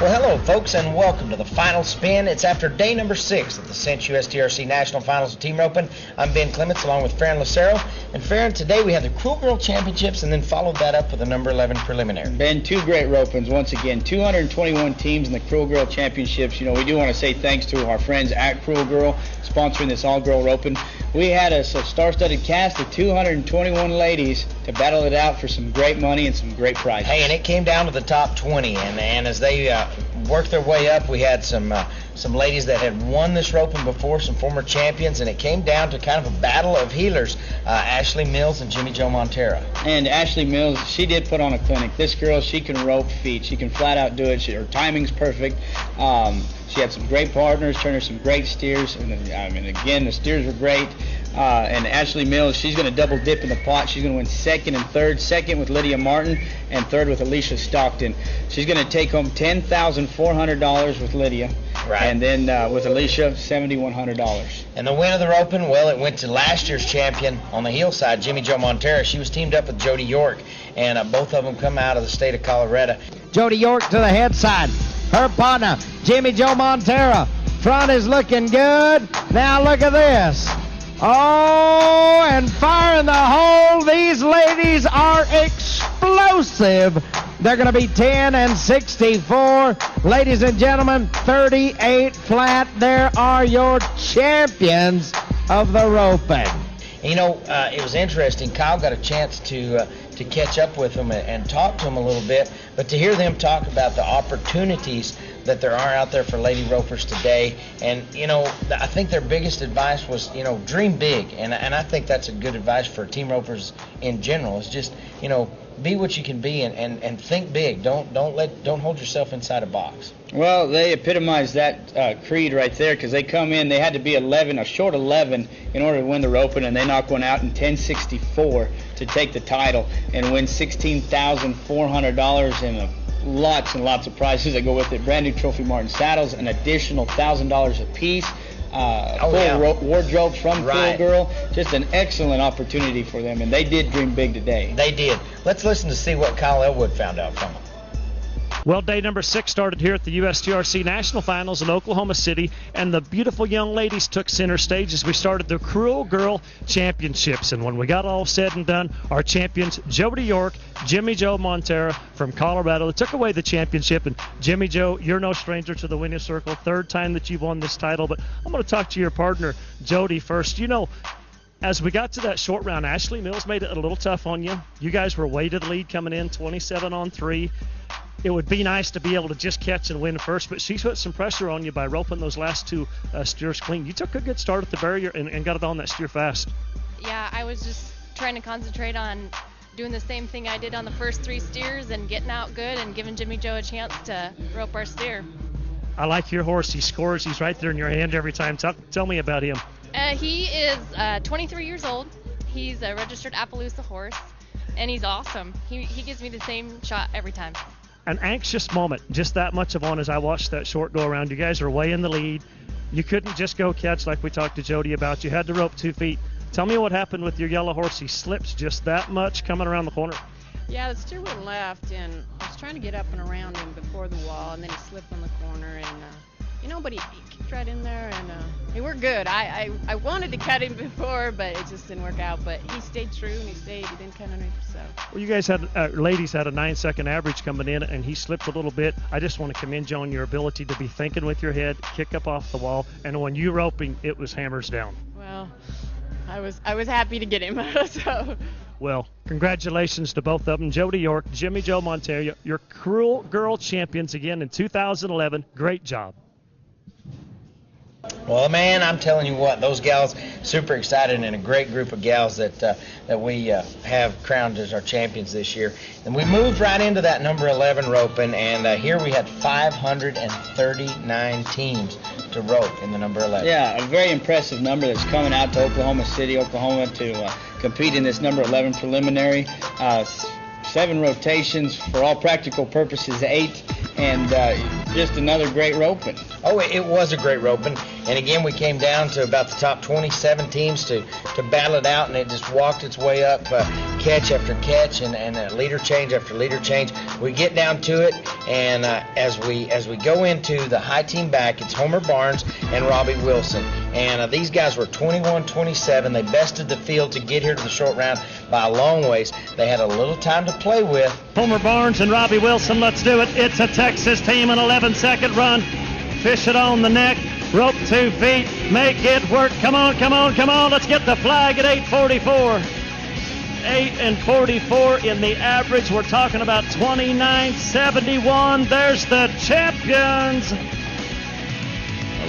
Well, hello, folks, and welcome to the final spin. It's after day number 6 of the Cinch USTRC National Finals of Team Roping. I'm Ben Clements along with Farron Lucero. And Farron, today we have the Cruel Girl Championships and then followed that up with the number 11 preliminary. Ben, two great ropings. Once again, 221 teams in the Cruel Girl Championships. You know, we do want to say thanks to our friends at Cruel Girl sponsoring this all-girl roping. We had a star-studded cast of 221 ladies to battle it out for some great money and some great prizes. Hey, and it came down to the top 20, and as they worked their way up, we had some ladies that had won this roping before, some former champions, and it came down to kind of a battle of healers, Ashley Mills and Jimmy Jo Montero. And Ashley Mills, she did put on a clinic. This girl, she can rope feet. She can flat out do it. Her timing's perfect. She had some great partners, turned her some great steers. And again, the steers were great. And Ashley Mills, she's going to double dip in the pot. She's going to win second and third. Second with Lydia Martin and third with Alicia Stockton. She's going to take home $10,400 with Lydia. Right. And then with Alicia, $7,100. And the win of the roping, well, it went to last year's champion on the heel side, Jimmy Jo Montero. She was teamed up with Jody York, and both of them come out of the state of Colorado. Jody York to the head side. Her partner, Jimmy Jo Montero. Front is looking good. Now look at this. Oh, and fire in the hole. These ladies are explosive. They're going to be 10 and 64. Ladies and gentlemen, 38 flat. There are your champions of the roping. You know, it was interesting. Kyle got a chance to catch up with them and talk to them a little bit, but to hear them talk about the opportunities that there are out there for lady ropers today. And, you know, I think their biggest advice was, you know, dream big. And I think that's a good advice for team ropers in general. It's just, you know, be what you can be and think big. Don't hold yourself inside a box. Well, they epitomized that creed right there, because they come in, they had to be 11, a short 11, in order to win the roping, and they knock one out in 10.64 to take the title and win $16,400 and lots and lots of prizes that go with it. Brand new Trophy Martin saddles, an additional $1,000 a piece. Wardrobes from Cruel Girl. Just an excellent opportunity for them, and they did dream big today. They did. Let's listen to see what Kyle Elwood found out from them. Well, day number 6 started here at the USTRC National Finals in Oklahoma City, and the beautiful young ladies took center stage as we started the Cruel Girl Championships. And when we got all said and done, our champions, Jody York, Jimmy Jo Montero from Colorado, they took away the championship. And Jimmy Jo, you're no stranger to the winning circle. Third time that you've won this title, but I'm going to talk to your partner, Jody, first. You know, as we got to that short round, Ashley Mills made it a little tough on you. You guys were way to the lead coming in, 27-on-3. It would be nice to be able to just catch and win first, but she put some pressure on you by roping those last two steers clean. You took a good start at the barrier and got it on that steer fast. Yeah, I was just trying to concentrate on doing the same thing I did on the first 3 steers and getting out good and giving Jimmy Jo a chance to rope our steer. I like your horse. He scores. He's right there in your hand every time. Tell me about him. He is 23 years old. He's a registered Appaloosa horse, and he's awesome. He gives me the same shot every time. An anxious moment, just that much of one as I watched that short go around. You guys are way in the lead. You couldn't just go catch like we talked to Jody about. You had to rope 2 feet. Tell me what happened with your yellow horse. He slips just that much coming around the corner. Yeah, the steer went left, and I was trying to get up and around him before the wall, and then he slipped on the corner, and but he kicked right in there, and he worked good. I wanted to cut him before, but it just didn't work out. But he stayed true, and he didn't cut underneath. So. Well, you guys had, ladies had a 9-second average coming in, and he slipped a little bit. I just want to commend you on your ability to be thinking with your head, kick up off the wall, and when you roping, it was hammers down. Well, I was happy to get him. So. Well, congratulations to both of them, Jody York, Jimmy Jo Montero, your Cruel Girl champions again in 2011. Great job. Well, man, I'm telling you what, those gals, super excited, and a great group of gals that we have crowned as our champions this year. And we moved right into that number 11 roping, and here we had 539 teams to rope in the number 11. Yeah, a very impressive number that's coming out to Oklahoma City, Oklahoma to compete in this number 11 preliminary. 7 rotations, for all practical purposes 8, and just another great roping. Oh, it was a great roping, and again we came down to about the top 27 teams to battle it out, and it just walked its way up, catch after catch, and leader change after leader change. We get down to it, And as we go into the high team back, it's Homer Barnes and Robbie Wilson. And these guys were 21-27. They bested the field to get here to the short round by a long ways. They had a little time to play with. Homer Barnes and Robbie Wilson, let's do it. It's a Texas team, an 11-second run. Fish it on the neck, rope 2 feet, make it work. Come on, come on, come on. Let's get the flag at 8:44. 8:44 in the average. We're talking about 29.71. There's the champions.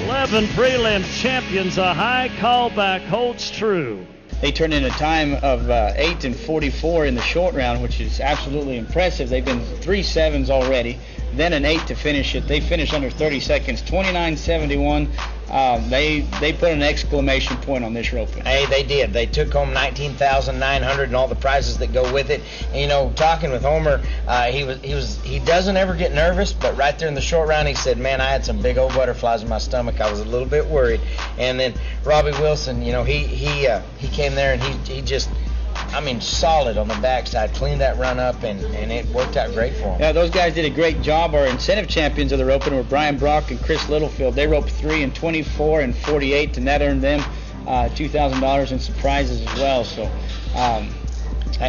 11 prelim champions. A high callback holds true. They turned in a time of 8:44 in the short round, which is absolutely impressive. They've been 3 sevens already, then an 8 to finish it. They finished under 30 seconds, 29.71. They put an exclamation point on this roping. Hey, they did. They took home $19,900 and all the prizes that go with it. And, you know, talking with Homer, he doesn't ever get nervous, but right there in the short round, he said, "Man, I had some big old butterflies in my stomach. I was a little bit worried." And then Robbie Wilson, you know, he came there and he just, I mean, solid on the backside, cleaned that run up, and it worked out great for him. Yeah, those guys did a great job. Our incentive champions of the roping were Brian Brock and Chris Littlefield. They roped 3 and 24 and 48, and that earned them $2,000 in some prizes as well. So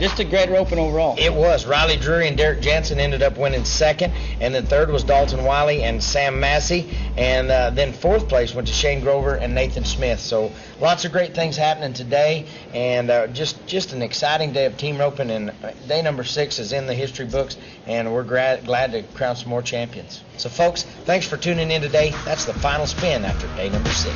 just a great roping overall. It was. Riley Drury and Derek Jansen ended up winning second, and then third was Dalton Wiley and Sam Massey, and then fourth place went to Shane Grover and Nathan Smith. So lots of great things happening today, and just an exciting day of team roping, and day number 6 is in the history books, and we're glad to crown some more champions. So folks, thanks for tuning in today. That's the final spin after day number 6.